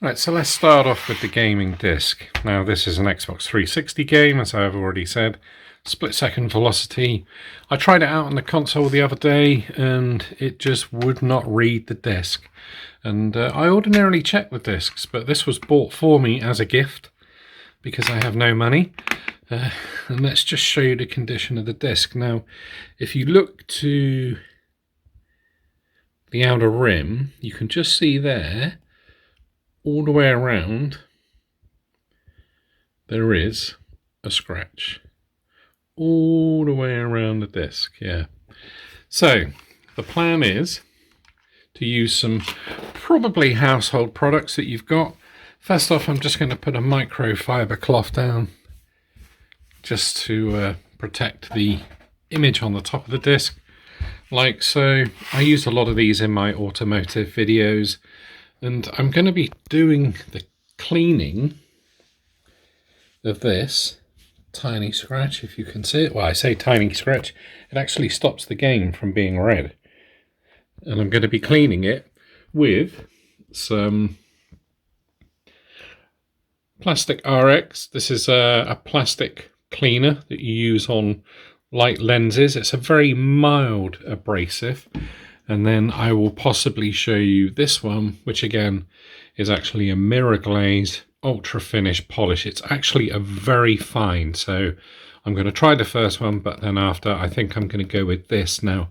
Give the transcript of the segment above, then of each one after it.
Right, so let's start off with the gaming disc. Now this is an Xbox 360 game, as I've already said. Split second velocity. I tried it out on the console the other day and it just would not read the disc. And I ordinarily check the discs, but this was bought for me as a gift because I have no money. And let's just show you the condition of the disc. Now, if you look to the outer rim, you can just see there, all the way around, there is a scratch. All the way around the disc, yeah. So, the plan is to use some probably household products that you've got. First off, I'm just going to put a microfiber cloth down just to protect the image on the top of the disc, like so. I use a lot of these in my automotive videos, and I'm going to be doing the cleaning of this tiny scratch, if you can see it. Well, I say tiny scratch, it actually stops the game from being red. And I'm going to be cleaning it with some Plastic RX. This is a plastic cleaner that you use on light lenses. It's a very mild abrasive. And then I will possibly show you this one, which again is actually a mirror glaze ultra finish polish. It's actually a very fine. So I'm going to try the first one, but then after I think I'm going to go with this. Now,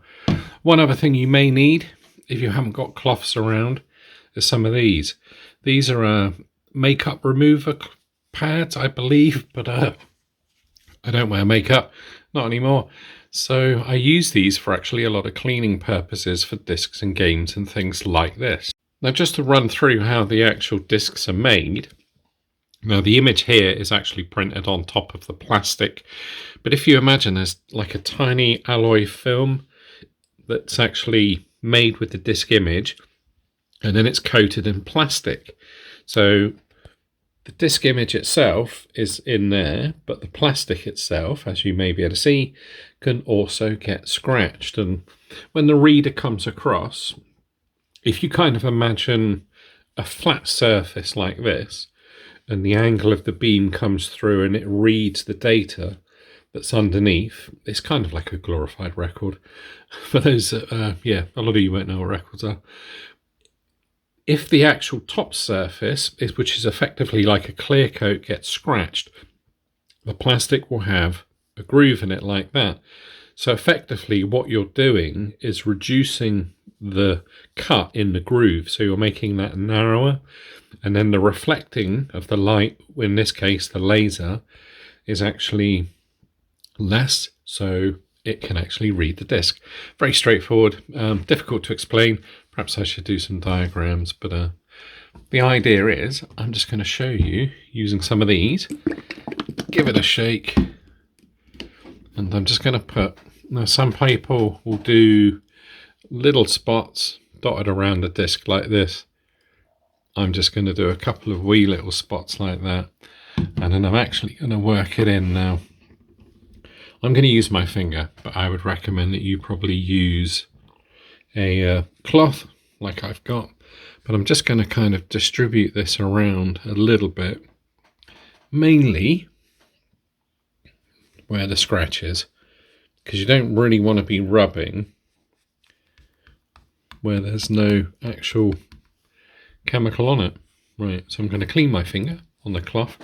one other thing you may need if you haven't got cloths around is some of these. These are makeup remover pads, I believe, but I don't wear makeup, not anymore. So I use these for actually a lot of cleaning purposes for discs and games and things like this. Now, just to run through how the actual discs are made. Now, the image here is actually printed on top of the plastic, but if you imagine there's like a tiny alloy film that's actually made with the disc image, and then it's coated in plastic. So the disc image itself is in there, but the plastic itself, as you may be able to see, can also get scratched. And when the reader comes across, if you kind of imagine a flat surface like this, and the angle of the beam comes through and it reads the data that's underneath, it's kind of like a glorified record. For those, yeah, a lot of you won't know what records are. If the actual top surface, which is effectively like a clear coat, gets scratched, the plastic will have a groove in it like that. So effectively what you're doing is reducing the cut in the groove. So you're making that narrower, and then the reflecting of the light, in this case the laser, is actually less, so it can actually read the disc. Very straightforward, difficult to explain. Perhaps I should do some diagrams, but the idea is I'm just going to show you using some of these. Give it a shake, and I'm just going to put, now some people will do little spots dotted around the disc like this. I'm just going to do a couple of wee little spots like that, and then I'm actually going to work it in now. I'm going to use my finger, but I would recommend that you probably use a cloth like I've got. But I'm just going to kind of distribute this around a little bit, mainly where the scratch is, because you don't really want to be rubbing where there's no actual chemical on it. Right, so I'm going to clean my finger on the cloth.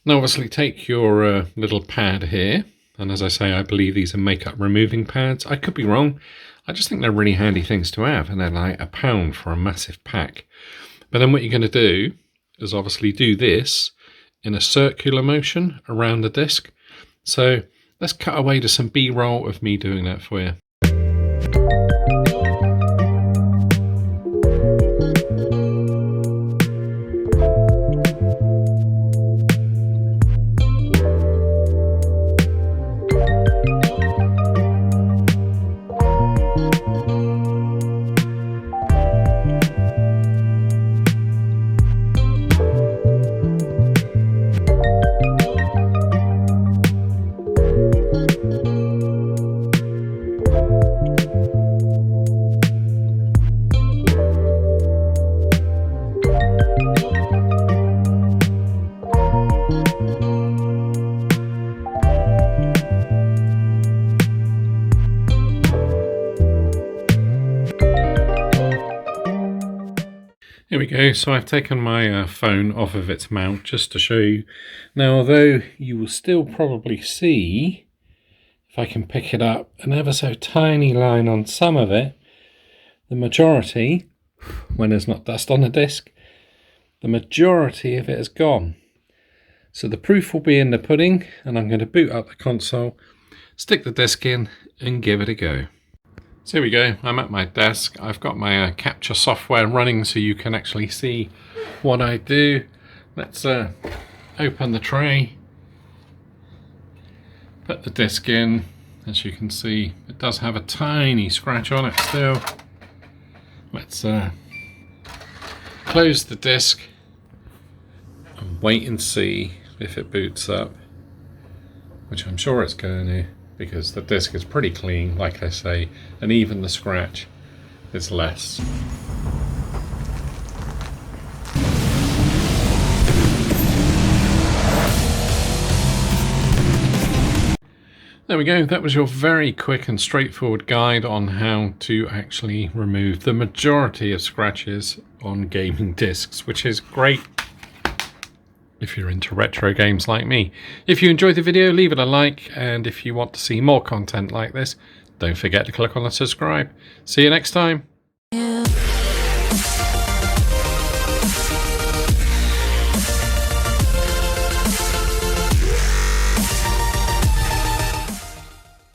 Now obviously take your little pad here, and as I say, I believe these are makeup removing pads. I could be wrong. I just think they're really handy things to have, and they're like £1 for a massive pack. But then what you're going to do is obviously do this in a circular motion around the disc. So let's cut away to some B-roll of me doing that for you. Here we go. So I've taken my phone off of its mount just to show you. Now, although you will still probably see, if I can pick it up, an ever so tiny line on some of it, the majority, when there's not dust on the disc, the majority of it is gone. So the proof will be in the pudding, and I'm going to boot up the console, stick the disc in and give it a go. So here we go, I'm at my desk. I've got my capture software running so you can actually see what I do. Let's open the tray, put the disc in. As you can see, it does have a tiny scratch on it still. Let's close the disc and wait and see if it boots up, which I'm sure it's going to, because the disc is pretty clean, like I say, and even the scratch is less. There we go, that was your very quick and straightforward guide on how to actually remove the majority of scratches on gaming discs, which is great if you're into retro games like me. If you enjoyed the video, leave it a like, and if you want to see more content like this, don't forget to click on the subscribe. See you next time.